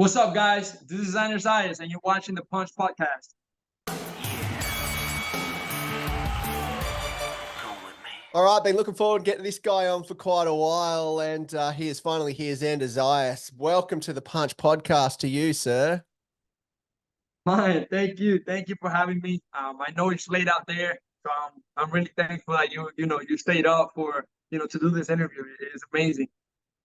What's up, guys? This is Xander Zayas, and you're watching the Punch Podcast. All right, been looking forward to getting this guy on for quite a while, and he is finally here, Xander Zayas. Welcome to the Punch Podcast to you, sir. Fine, thank you. Thank you for having me. I know it's late out there, so I'm really thankful that you stayed up for to do this interview. It is amazing.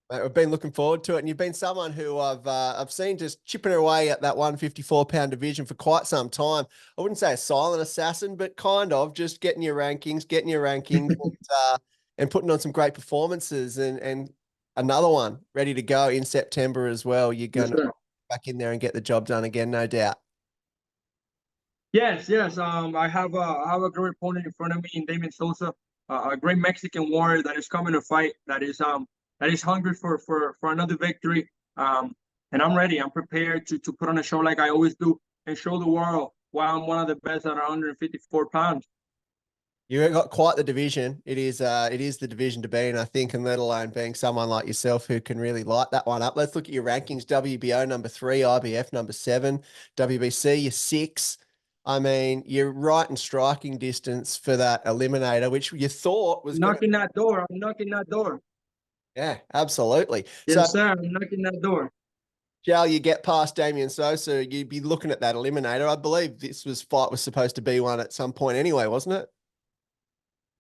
Mate, we've been looking forward to it, and you've been someone who I've seen just chipping away at that 154-pound division for quite some time. I wouldn't say a silent assassin, but kind of just getting your rankings, and putting on some great performances, and another one ready to go in September as well. You're going to back in there and get the job done again, no doubt. Yes. I have a great opponent in front of me in V Sosa, a great Mexican warrior that is coming to fight. That is hungry for another victory. And I'm ready. I'm prepared to put on a show like I always do and show the world why I'm one of the best at 154 pounds. You got quite the division. It is the division to be in, I think, and let alone being someone like yourself who can really light that one up. Let's look at your rankings. WBO number 3, IBF number 7, WBC you're 6. I mean, you're right in striking distance for that eliminator, which you thought was knocking that door. I'm knocking that door. Yeah, absolutely. Yes, sir. I'm knocking that door. Shall you get past Damian Sosa, you'd be looking at that eliminator. I believe this fight was supposed to be one at some point anyway, wasn't it?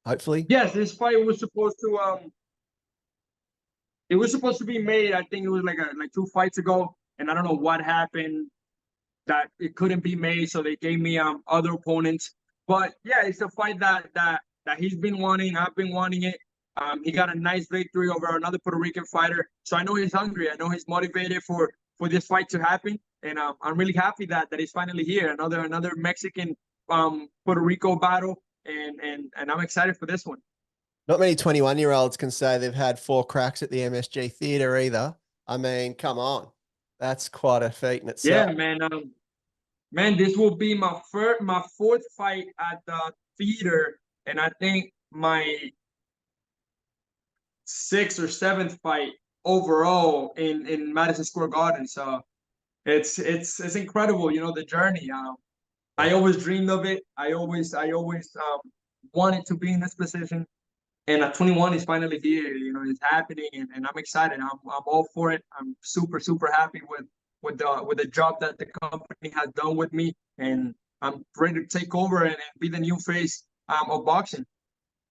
Hopefully. Yes, this fight was supposed to be made. I think it was like 2 fights ago, and I don't know what happened that it couldn't be made, so they gave me other opponents. But yeah, it's a fight that he's been wanting. I've been wanting it. He got a nice victory over another Puerto Rican fighter, so I know he's hungry. I know he's motivated for this fight to happen, and I'm really happy that he's finally here. Another Mexican Puerto Rico battle, and I'm excited for this one. Not many 21-year-olds can say they've had 4 cracks at the MSG Theatre either. I mean, come on, that's quite a feat in itself. Yeah, man. Man, this will be my 4th fight at the theater, and I think my 6th or 7th fight overall in Madison Square Garden. So it's incredible, the journey. I always dreamed of it. I always wanted to be in this position, and at 21 is finally here. It's happening, and I'm excited. I'm all for it. I'm super happy with the job that the company has done with me, and I'm ready to take over and be the new face of boxing.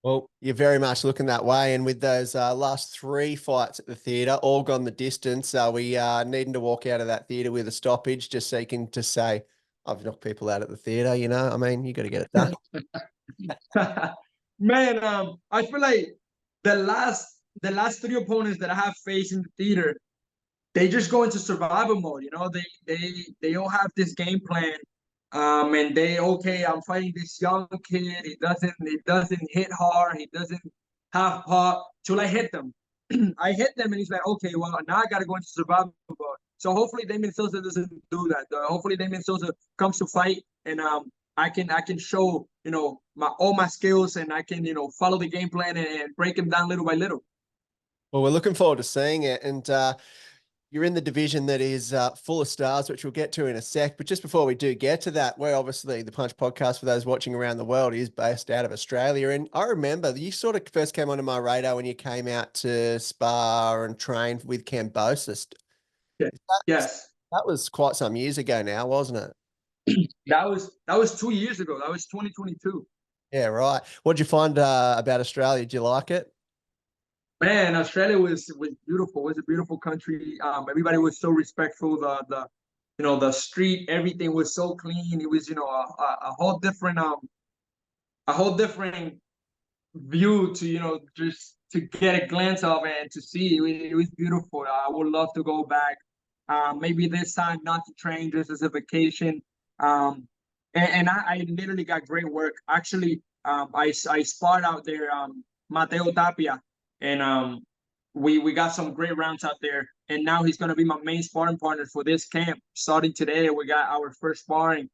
Well, you're very much looking that way, and with those last 3 fights at the theatre, all gone the distance, are we needing to walk out of that theatre with a stoppage just so you can just say, I've knocked people out at the theatre, I mean, you got to get it done. Man, I feel like the last 3 opponents that I have faced in the theater, they just go into survival mode. They all have this game plan, and I'm fighting this young kid. He doesn't hit hard. He doesn't have pop till I hit them. I hit them, and he's like, okay, well, now I got to go into survival mode. So hopefully Damian Sosa doesn't do that. Hopefully Damian Sosa comes to fight, and I can show all my skills, and I can follow the game plan and break him down little by little. Well, we're looking forward to seeing it, and you're in the division that is full of stars, which we'll get to in a sec. But just before we do get to that, we're obviously the Punch Podcast, for those watching around the world, is based out of Australia. And I remember you sort of first came onto my radar when you came out to spar and train with Cambosis. Yes. That was quite some years ago now, wasn't it? That was 2 years ago. That was 2022. Yeah, right. What'd you find about Australia? Did you like it? Man, Australia was beautiful. It was a beautiful country. Everybody was so respectful. The street, everything was so clean. It was a whole different view to just to get a glance of it and to see. It was beautiful. I would love to go back. Maybe this time not to train, just as a vacation. And I literally got great work. Actually, I sparred out there, Mateo Tapia, and we got some great rounds out there. And now he's going to be my main sparring partner for this camp. Starting today, we got our first sparring.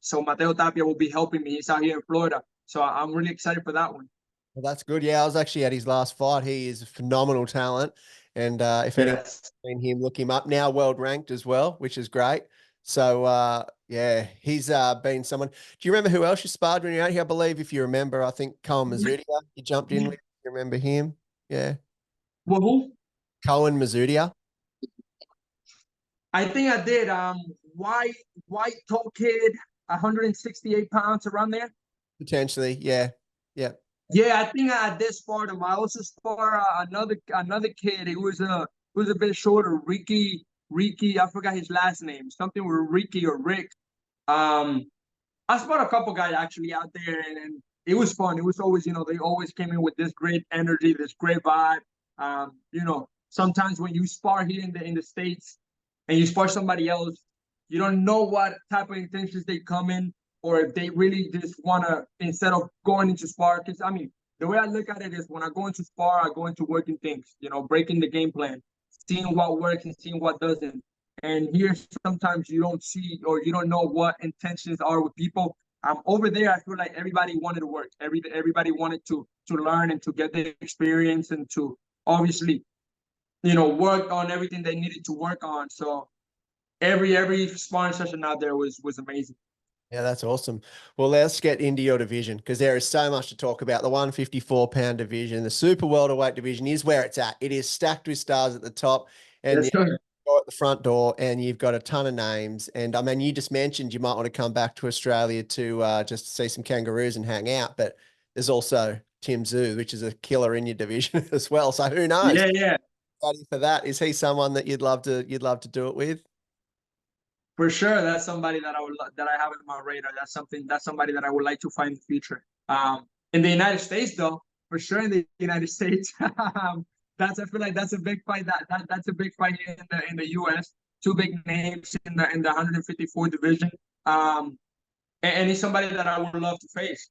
So Mateo Tapia will be helping me. He's out here in Florida. So I'm really excited for that one. Well, that's good. Yeah, I was actually at his last fight. He is a phenomenal talent. And if anyone's Yes. seen him, look him up. Now world ranked as well, which is great. So yeah, he's been someone. Do you remember who else you sparred when you were out here? I believe, if you remember, I think Cohen Mazudia, you jumped in with. You remember him? Yeah. Well, who? Cohen Mazudia. I think I did. White, white tall kid, 168 pounds around there. Potentially, yeah. Yeah. Yeah, I think I did spar him. I also spar another kid. He was a bit shorter, Ricky. I forgot his last name. Something with Ricky or Rick. Um, I spot a couple guys actually out there, and it was fun. It was always, they always came in with this great energy, this great vibe. Sometimes when you spar here in the States and you spar somebody else, you don't know what type of intentions they come in, or if they really just wanna, instead of going into spar. Because I mean, the way I look at it is, when I go into spar, I go into working things, breaking the game plan, seeing what works and seeing what doesn't. And here, sometimes you don't see, or you don't know what intentions are with people. Over there, I feel like everybody wanted to work. Everybody wanted to learn and to get the experience, and to obviously, work on everything they needed to work on. So every sparring session out there was amazing. Yeah, that's awesome. Well, let's get into your division, because there is so much to talk about. The 154-pound division, the super welterweight division, is where it's at. It is stacked with stars at the top, and Yes, sir. go at the front door, and you've got a ton of names. And I mean, you just mentioned you might want to come back to Australia to just see some kangaroos and hang out, but there's also Tszyu, which is a killer in your division as well. So who knows? Yeah, yeah. Ready for that? Is he someone that you'd love to do it with? For sure, that's somebody that I have in my radar. That's somebody that I would like to find in the future. In the United States, though, for sure in the United States, I feel like that's a big fight. That's a big fight here in the U.S. Two big names in the 154 division. And he's somebody that I would love to face.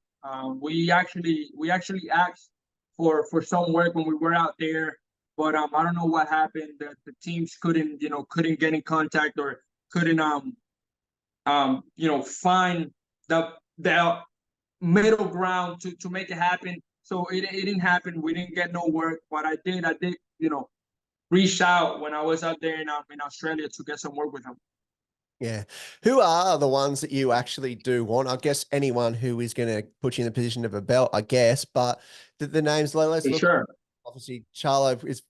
We actually asked for some work when we were out there, but I don't know what happened. The teams couldn't get in contact, or couldn't find the middle ground to make it happen. So it didn't happen. We didn't get no work, but I did reach out when I was out there in Australia to get some work with him. Yeah. Who are the ones that you actually do want? I guess anyone who is going to put you in the position of a belt, I guess, but the names, let's For look. sure. Obviously, Charlo is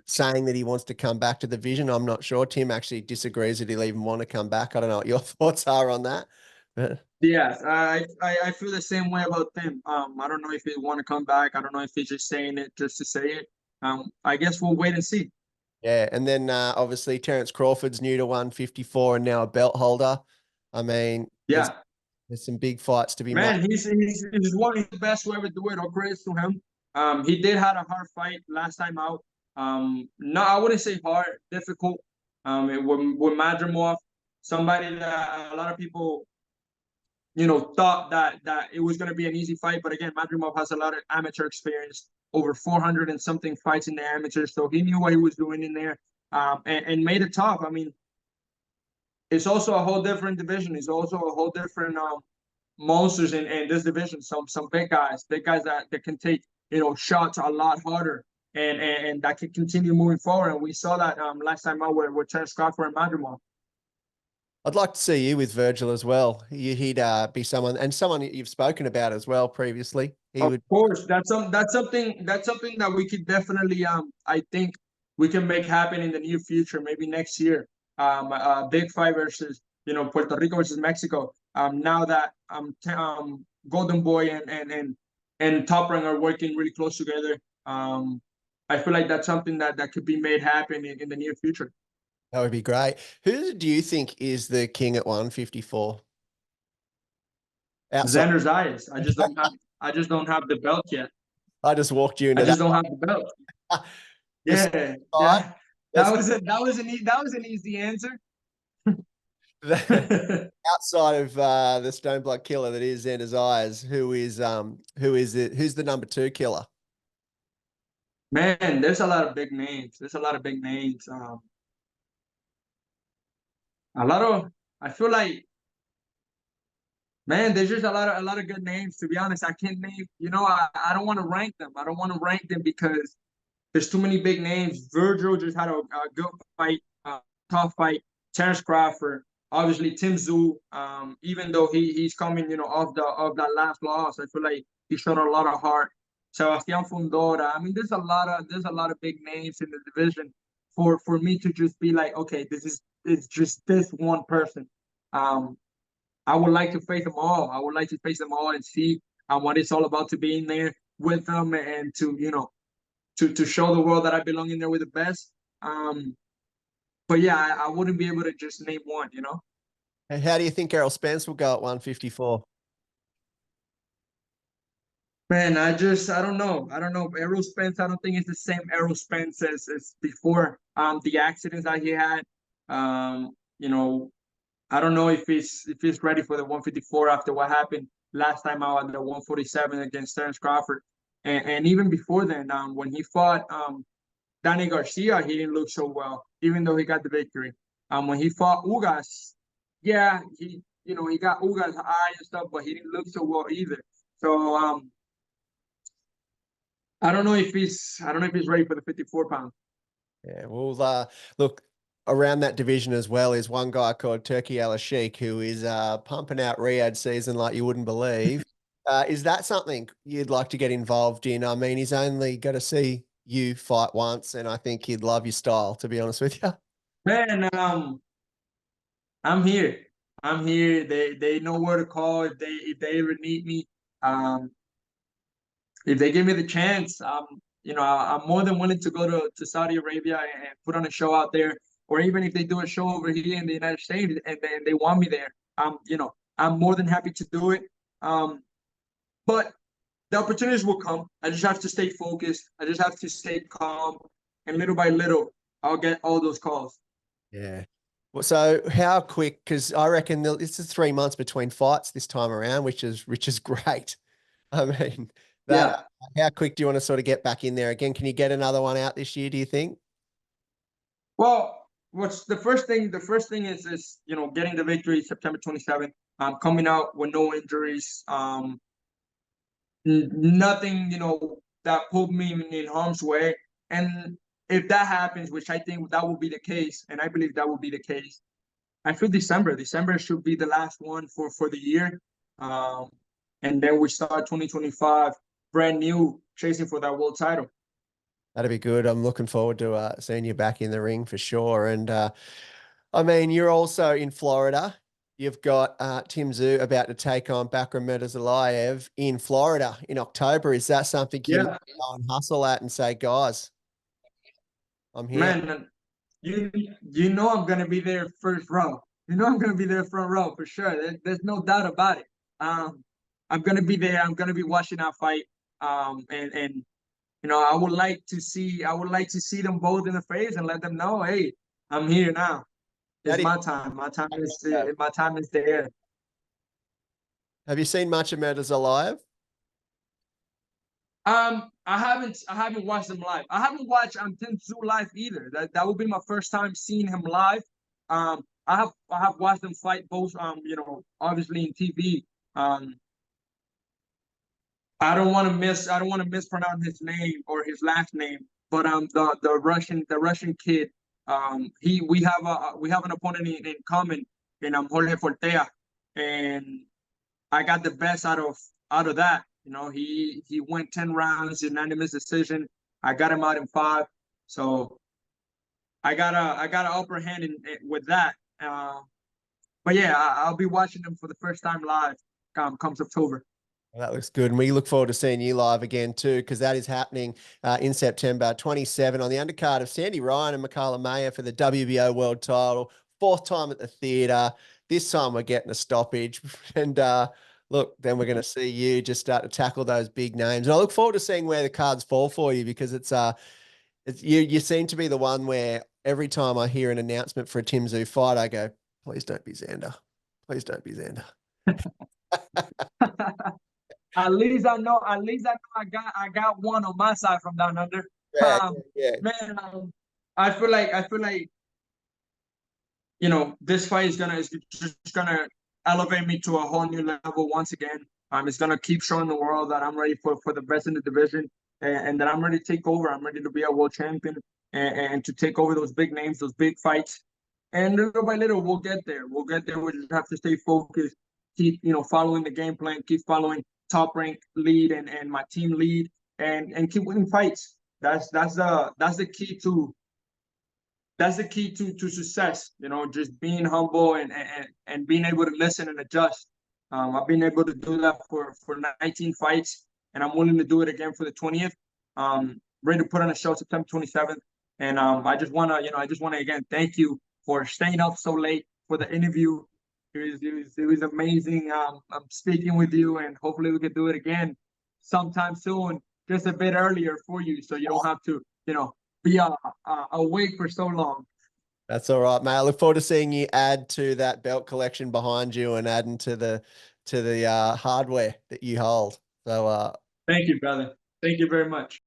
saying that he wants to come back to the division. I'm not sure. Tim actually disagrees that he'll even want to come back. I don't know what your thoughts are on that. But Yes, I feel the same way about them. I don't know if he want to come back. I don't know if he's just saying it just to say it. I guess we'll wait and see. yeah, and then obviously Terence Crawford's new to 154 and now a belt holder. I mean, Yeah, there's some big fights to be made. man, he's one of the best to ever do it. All credits to him. He did had a hard fight last time out. No, I wouldn't say hard, difficult. With Madrimov, somebody that a lot of people thought that it was going to be an easy fight. But again, Madrimov has a lot of amateur experience, over 400 and something fights in the amateurs. So he knew what he was doing in there, and made it tough. I mean, it's also a whole different division. It's also a whole different monsters in this division. Some big guys that can take shots a lot harder, and that can continue moving forward. And we saw that last time out with Terence Crawford and Madrimov. I'd like to see you with Virgil as well. He'd be someone, and someone you've spoken about as well previously. He Of would. course, that's something that we could definitely I think we can make happen in the near future, maybe next year. A big fight versus Puerto Rico versus Mexico. Now that Golden Boy and Top Rank are working really close together, I feel like that's something that could be made happen in the near future. That would be great. Who do you think is the king at 154? Outside, Xander Zayas. I just don't have the belt yet. I just walked you I into just that. don't have the belt. Just Yeah, side, yeah. That there's- was an easy answer. outside of the stone blood killer that is Xander Zayas, who's the number two killer? Man, there's a lot of big names. There's a lot of big names. A lot of I feel like, man, there's just a lot of good names. To be honest, I can't name. I don't want to rank them. I don't want to rank them because There's too many big names. Virgil just had a good fight, tough fight. Terence Crawford, obviously Tszyu. Even though he's coming, off that last loss, I feel like he showed a lot of heart. Sebastian Fundora. I mean, there's a lot of big names in the division for me to just be like, okay, it's just this one person. I would like to face them all. I would like to face them all and see what it's all about to be in there with them and to to show the world that I belong in there with the best. But yeah, I wouldn't be able to just name one. And how do you think Errol Spence will go at 154? Man, I don't know. I don't know. Errol Spence, I don't think it's the same Errol Spence as before. The accidents that he had. Um, you know, I don't know if he's ready for the 154 after what happened last time out at the 147 against Terence Crawford. And even before then, when he fought Danny Garcia, he didn't look so well, even though he got the victory. When he fought Ugas, yeah, he got Ugas' eye and stuff, but he didn't look so well either. So I don't know if he's ready for the 54 pound. Yeah, well, look, around that division as well is one guy called Turkey Al Sheikh, who is pumping out Riyadh season like you wouldn't believe. Is that something you'd like to get involved in? I mean, he's only got to see you fight once, and I think he'd love your style, to be honest with you. Man, I'm here. I'm here. They know where to call if they ever need me. Um, if they give me the chance, I'm more than willing to go to Saudi Arabia and put on a show out there, or even if they do a show over here in the United States and they want me there, I'm more than happy to do it. Um, but the opportunities will come. I just have to stay focused. I just have to stay calm, and little by little, I'll get all those calls. Yeah. Well, so how quick? Because I reckon this is 3 months between fights this time around, which is great. I mean, that Yeah. how quick do you want to sort of get back in there again? Can you get another one out this year, do you think? Well, what's the first thing? The first thing is getting the victory September 27th. Coming out with no injuries. Nothing that put me in harm's way. And if that happens, which I think that will be the case, and I believe that will be the case, I feel December should be the last one for the year. Um, and then we start 2025 brand new, chasing for that world title. That'd be good. I'm looking forward to seeing you back in the ring for sure. And I mean, you're also in Florida. You've got Tszyu about to take on Bakram Mirzaev in Florida in October. Is that something you Yeah, go and hustle at and say, guys, I'm here? man, you know I'm gonna be there first row. You know I'm gonna be there front row for sure. There's no doubt about it. I'm gonna be there. I'm gonna be watching that fight. And I would like to see them both in the face and let them know, hey, I'm here now. How It's do you, my time. My time is there. have you seen much of Mirzaev? I haven't watched them live. I haven't watched Tszyu live either. That would be my first time seeing him live. I have watched them fight both obviously in TV. Um I don't want to mispronounce his name or his last name, but the Russian kid, he we have an opponent in common in Jorge Fortea, and I got the best out of that. He went 10 rounds, unanimous decision. I got him out in 5. So I got an upper hand with that. But yeah, I'll be watching them for the first time live comes October. Well, that looks good. And we look forward to seeing you live again too, because that is happening in September 27 on the undercard of Sandy Ryan and Michaela Mayer for the WBO world title. 4th time at the theatre. This time we're getting a stoppage. And look, then we're going to see you just start to tackle those big names. And I look forward to seeing where the cards fall for you, because it's you seem to be the one where every time I hear an announcement for a Tszyu fight, I go, please don't be Xander. Please don't be Xander. At least I know I got one on my side from down under. Yeah, Um, yeah. man, I feel like this fight is just gonna elevate me to a whole new level once again. It's gonna keep showing the world that I'm ready for the best in the division. and that I'm ready to take over. I'm ready to be a world champion and to take over those big names, those big fights. And little by little, we'll get there. We'll get there. We just have to stay focused, keep following the game plan, keep following Top Rank lead and my team lead, and keep winning fights. That's the key to success. Just being humble and being able to listen and adjust. I've been able to do that for 19 fights, and I'm willing to do it again for the 20th. Ready to put on a show September 27th, and I just wanna again thank you for staying up so late for the interview. It was amazing. I'm speaking with you, and hopefully we can do it again sometime soon, just a bit earlier for you, so you don't have to be awake for so long. That's all right, mate. I look forward to seeing you add to that belt collection behind you and adding to the hardware that you hold. So thank you, brother. Thank you very much.